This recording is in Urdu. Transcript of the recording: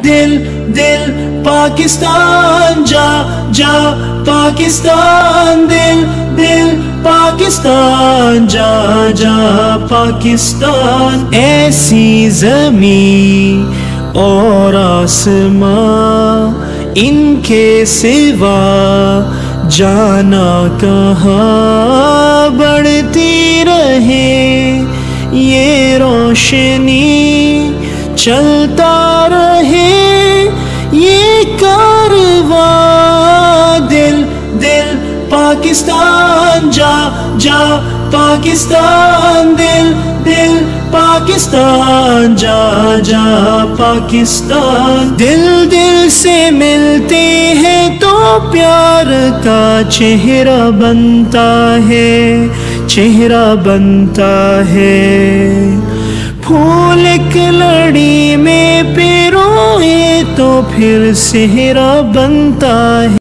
دل دل پاکستان جا جا پاکستان دل دل پاکستان جا جا پاکستان ایسی زمین اور آسماں ان کے سوا جانا کہاں بڑھتی رہے یہ روشنی چلتا رہے یہ کارواں دل دل پاکستان جا جا پاکستان دل دل پاکستان جا جا پاکستان دل دل سے ملتے ہیں تو پیار کا چہرہ بنتا ہے چہرہ بنتا ہے پھول ایک لڑی میں پیروئے تو پھر صحرا بنتا ہے